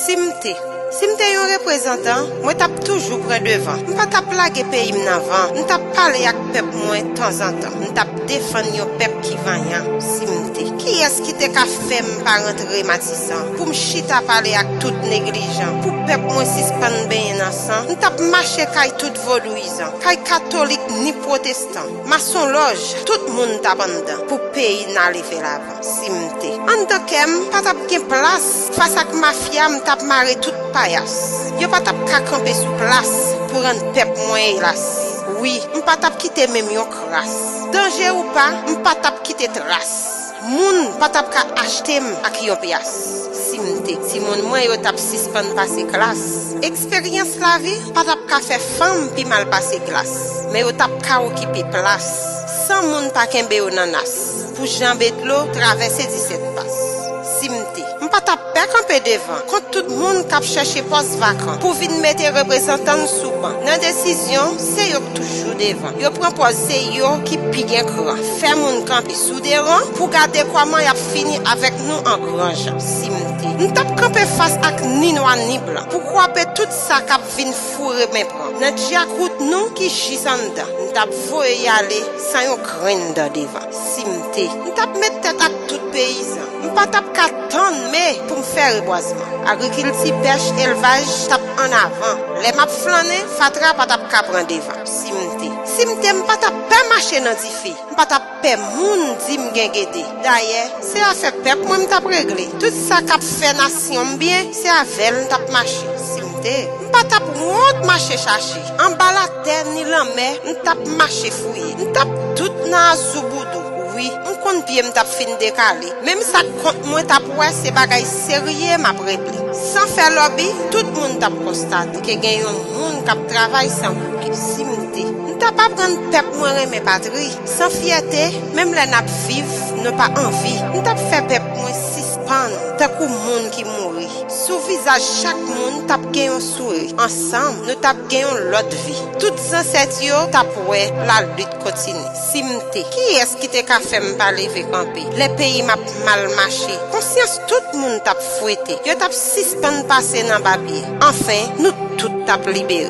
Si m'te yon représentant, moi tap toujours prend devant. M'pas tap plaguer pays m'navant. M'tap parler avec peuple moi de temps en temps. M'tap défendre yon peuple qui vaillant. Si m'te. Qui est-ce qui te ka fait m'pa rentrer Matissan? Pour m'chita parler avec tout négligent. Pour peuple moi suspend ben innocent. M'tap marcher kay tout vaudouisant. Kay catholique ni protestant. Maçon loge, tout monde tap en dedans. Pour pays n'a lever l'avant. Si m'te. En tant qu'em, pas tap gen place. Face à mafia, m'tap marrer tout payas. Yo pas tap ka camper sous place pour rendre peuple moins hélas. Oui, m'pas tap quitter même yon crasse. Danger ou pas, m'pas tap quitter trace. Moun pas tap ka acheter ak yon pias. Si moun moi yo tap suspend passer classe. Expérience la vie, pas tap ka fait femme pi mal passer classe. Mais yo tap ka occuper place. Sans moun pa kembe yo nanas. Pour jambe de l'eau traverser 17 passes. Simte. M'pas tap pe camper devant. Quand tout le monde kap chercher poste vacant pour vinn mettre représentant sous banc. Dans décision, c'est yo toujours devant. Yo prend poste c'est yo qui pi gen grand. Fait moun camper sous des rangs pour garder comment y a fini avec nous en grand gens. Simte. M'tap camper face ak ni noir ni blanc. Pourquoi pe tout ça kap vinn fourrer men prend. Nan diak route nous qui jisan dedans. M'tap voye y aller sans yon grain devant. Simte. M'tap mettre tête ak tout paysan. M'pas tap ka ton mais pour me faire reboisement. Agriculture, pêche, élevage, tap en avant. Les map flâner, fatra pas tap ka prendre devant. Simte m'pas tap pas marcher dans difi. M'pas tap pas moun di m'gen gede. D'ailleurs, c'est affaire peuple moi m'tap régler. Tout ça k'ap fait nation bien, c'est avec m'tap marcher. Simte, m'pas tap honte marcher chercher. En bas la terre ni la mer, m'tap marcher fouiller. M'tap tout nan souboudou. Oui, on compte bien m'tap fin décalé. Même ça compte moi tap ouais c'est bagay sérieux m'a réglé. Sans faire lobby, tout le monde tap constate que gen yon monde k'ap travail sans bouclier. Simte, m'tap pas prendre peuple moi remet patrie. Sans fierté, même les nap vivre n'a pas envie. M'tap fait peuple moi suspend tant kou monde qui mourit. Sous visage chaque monde tap gen yon sourire. Ensemble, nous tap gen yon l'autre vie. Toutes ancêtres yo tap ouais la lutte continue. Simte, qui est-ce qui te ka fait m'parler avec camper? Les pays m'a mal marché. Conscience tout le monde tap fouetté. Yo tap suspend passer dans papier. Enfin, nous tout tap libéré.